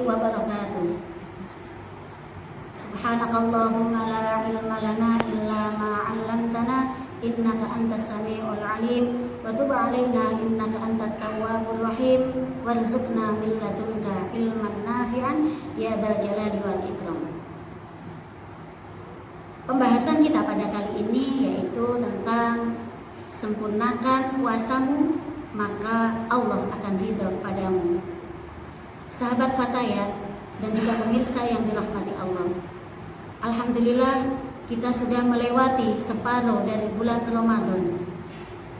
wabarakatuh. Subhanakallahumma la ilma lana illa ma 'allamtana innaka antas samiul alim wa tub 'alaina innaka antat tawwabur rahim warzuqna min ladunka ilman nafi'an ya dzal jalali wal ikram. Pembahasan kita pada kali ini yaitu tentang sempurnakan puasamu maka Allah akan ridha padamu. Sahabat Fatayat dan juga pemirsa yang dirahmati Allah, alhamdulillah kita sudah melewati separuh dari bulan Ramadan.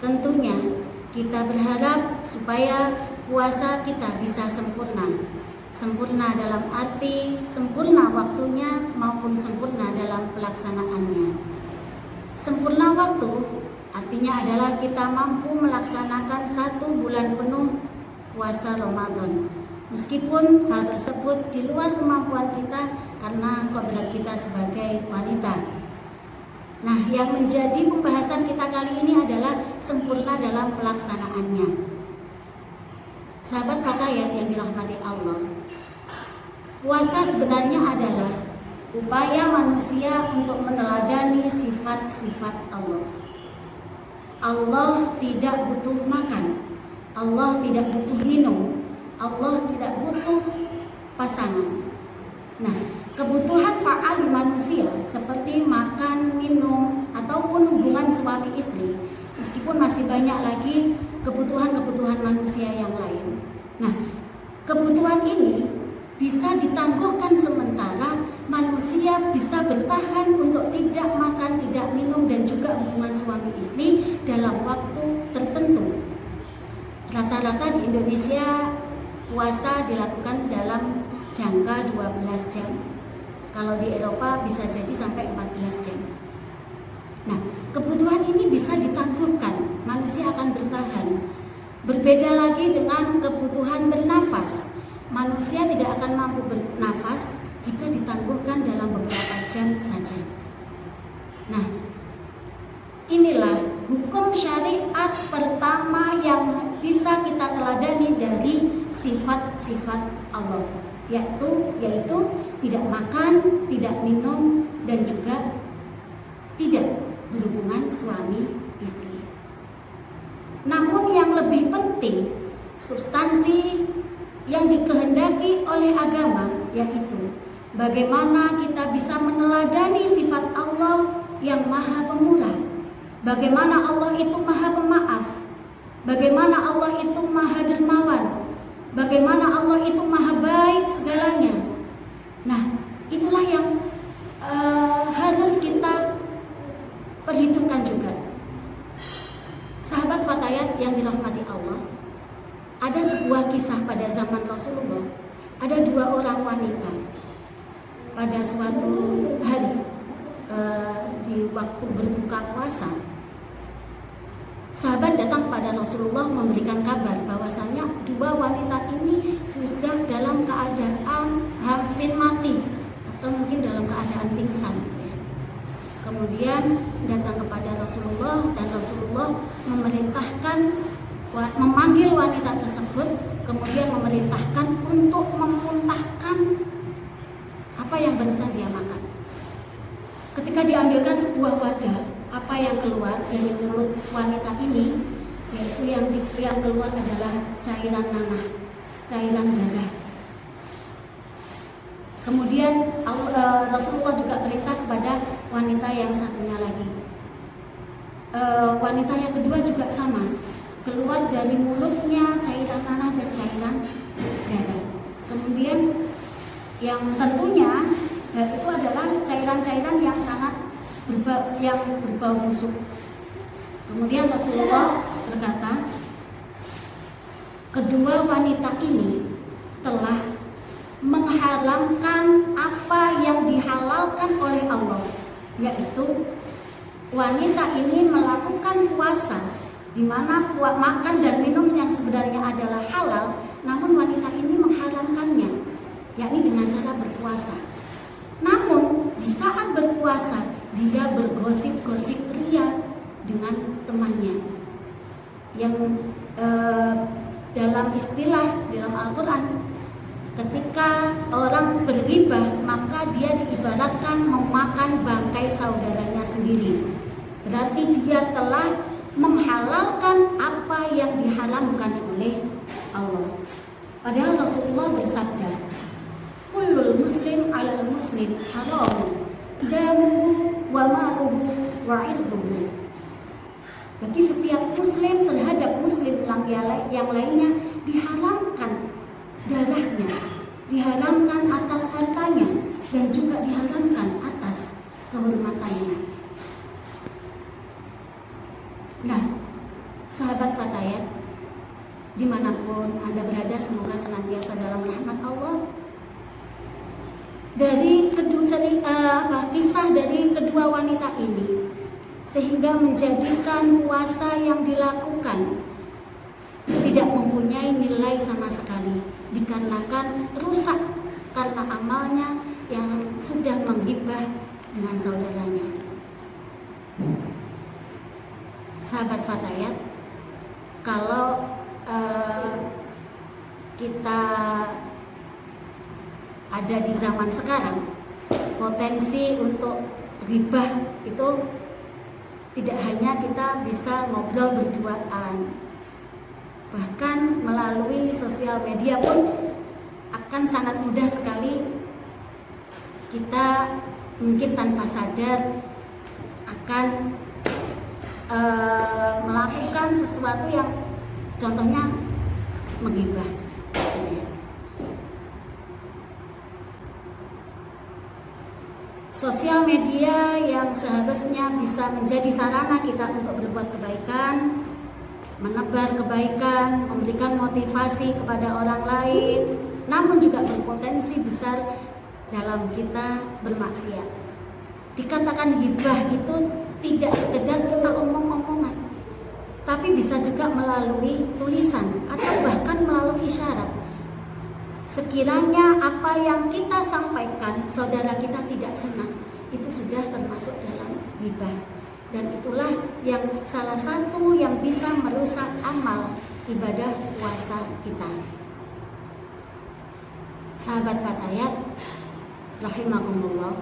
Tentunya kita berharap supaya puasa kita bisa sempurna. Sempurna dalam arti sempurna waktunya maupun sempurna dalam pelaksanaannya. Sempurna waktu artinya adalah kita mampu melaksanakan 1 bulan penuh puasa Ramadan. Meskipun hal tersebut di luar kemampuan kita karena kodrat kita sebagai wanita. Nah, yang menjadi pembahasan kita kali ini adalah sempurna dalam pelaksanaannya. Sahabat Fatayat yang dirahmati Allah, puasa sebenarnya adalah upaya manusia untuk meneladani sifat-sifat Allah. Allah tidak butuh makan, Allah tidak butuh minum, Allah tidak butuh pasangan. Nah, kebutuhan fa'al manusia seperti makan, minum, ataupun hubungan suami istri, meskipun masih banyak lagi kebutuhan-kebutuhan manusia yang lain. Nah, kebutuhan ini bisa ditangguhkan sementara manusia bisa bertahan untuk tidak makan, tidak minum, dan juga hubungan suami istri dalam waktu tertentu. Rata-rata di Indonesia puasa dilakukan dalam jangka 12 jam. Kalau di Eropa bisa jadi sampai 14 jam. Nah, kebutuhan ini bisa ditangguhkan, manusia akan bertahan. Berbeda lagi dengan kebutuhan bernafas. Manusia tidak akan mampu bernafas jika ditangguhkan dalam beberapa jam saja. Nah, inilah hukum syariat pertama yang bisa kita teladani dari sifat-sifat Allah, yaitu tidak makan, tidak minum, dan juga tidak berhubungan suami istri. Namun yang lebih penting, substansi yang dikehendaki oleh agama yaitu bagaimana kita bisa meneladani sifat Allah yang maha pemurah, bagaimana Allah itu maha pemaaf, bagaimana Allah itu maha dermawan, bagaimana Allah itu maha baik segalanya. Nah, itulah yang harus kita perhitungkan juga. Sahabat Fatayat yang dirahmati Allah, ada sebuah kisah pada zaman Rasulullah. Ada 2 orang wanita pada suatu hari di waktu berbuka puasa. Sahabat datang pada Rasulullah memberikan kabar bahwasanya 2 wanita ini sudah dalam keadaan hampir mati atau mungkin dalam keadaan pingsan. Kemudian datang kepada Rasulullah dan Rasulullah memanggil wanita tersebut, kemudian memerintahkan untuk memuntahkan apa yang barusan dia makan. Ketika diambilkan sebuah wadah, apa yang keluar dari mulut wanita ini, yaitu yang keluar adalah cairan nanah, cairan darah. Kemudian Rasulullah juga perintah kepada wanita yang satunya lagi. Wanita yang kedua juga sama, keluar dari mulutnya cairan nanah dan cairan darah. Kemudian yang tentunya itu adalah cairan-cairan yang sangat berbau busuk. Kemudian Rasulullah berkata, kedua wanita ini telah mengharamkan apa yang dihalalkan oleh Allah, yaitu wanita ini melakukan puasa di mana makan dan minum yang sebenarnya adalah halal, namun wanita ini mengharamkannya, yakni dengan cara berpuasa. Namun di saat berpuasa dia bergosip-gosip ria dengan temannya, yang dalam istilah dalam Al-Quran Ketika orang berghibah, maka dia diibaratkan memakan bangkai saudaranya sendiri. Berarti dia telah menghalalkan apa yang diharamkan oleh Allah. Padahal Rasulullah bersabda, kullul muslim alal muslim haram damuhu wa maluhu wa irduhu. Bagi setiap muslim terhadap muslim yang lainnya diharamkan darahnya, diharamkan atas hartanya, dan juga diharamkan atas kehormatannya. Nah, sahabat Fatayat, dimanapun Anda berada, semoga senantiasa dalam rahmat Allah. Dari kisah dari kedua wanita ini, sehingga menjadikan puasa yang dilakukan tidak mempunyai nilai sama sekali, dikarenakan rusak karena amalnya yang sudah menghibah dengan saudaranya. Sahabat Fatayat, kalau kita ada di zaman sekarang, potensi untuk ghibah itu tidak hanya kita bisa ngobrol berduaan, bahkan melalui sosial media pun akan sangat mudah sekali kita mungkin tanpa sadar akan melakukan sesuatu yang contohnya menghibah. Sosial media yang seharusnya bisa menjadi sarana kita untuk berbuat kebaikan, menebar kebaikan, memberikan motivasi kepada orang lain, namun juga berpotensi besar dalam kita bermaksiat. Dikatakan ghibah itu tidak sekedar kita omong-omongan, tapi bisa juga melalui tulisan atau bahkan melalui isyarat. Sekiranya apa yang kita sampaikan saudara kita tidak senang, itu sudah termasuk dalam ghibah. Dan itulah yang salah satu yang bisa merusak amal ibadah puasa kita. Sahabat Fatayat rahimakumullah,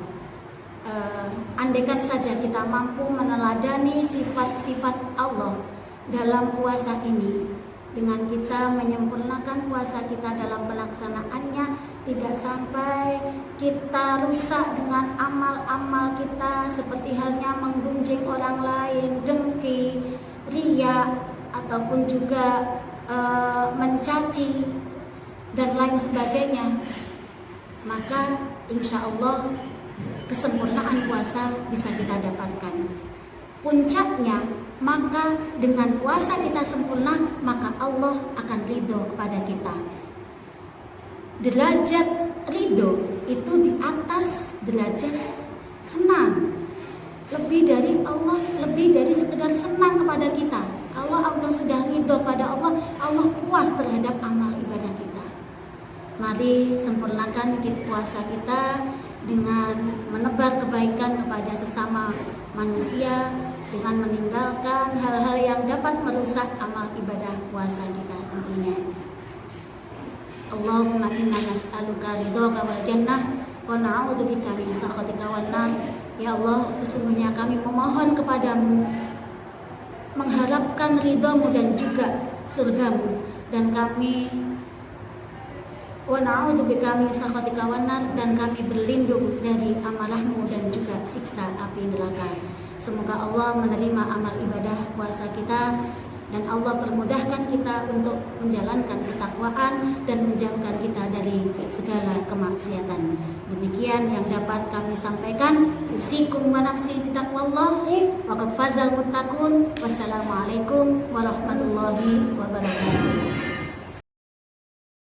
andaikan saja kita mampu meneladani sifat-sifat Allah dalam puasa ini, dengan kita menyempurnakan puasa kita dalam pelaksanaannya, tidak sampai kita rusak dengan amal-amal kita seperti halnya menggunjing orang lain, dengki, riya, ataupun juga mencaci dan lain sebagainya, maka insya Allah kesempurnaan puasa bisa kita dapatkan. Puncaknya, maka dengan puasa kita sempurna, maka Allah akan ridho kepada kita. Derajat ridho itu di atas derajat senang. Lebih dari Allah, lebih dari sekedar senang kepada kita. Allah sudah ridho pada Allah puas terhadap amal ibadah kita. Mari sempurnakan puasa kita dengan menebar kebaikan kepada sesama manusia, dengan meninggalkan hal-hal yang dapat merusak amal ibadah puasa kita tentunya. Allahumma inna nas'aluka ridhoka wal jannah wa na'udzubika min sakhatika wan nar. Ya Allah, sesungguhnya kami memohon kepadamu, mengharapkan ridhamu dan juga surgamu, dan kami wa na'udzubika min sakhatika wan nar, dan kami berlindung dari amarahmu dan juga siksa api neraka. Semoga Allah menerima amal ibadah puasa kita, dan Allah permudahkan kita untuk menjalankan ketakwaan dan menjauhkan kita dari segala kemaksiatan. Demikian yang dapat kami sampaikan. Usikum wa nafsi bitaqwallah wa qad fazal muttaqun. Wassalamualaikum warahmatullahi wabarakatuh.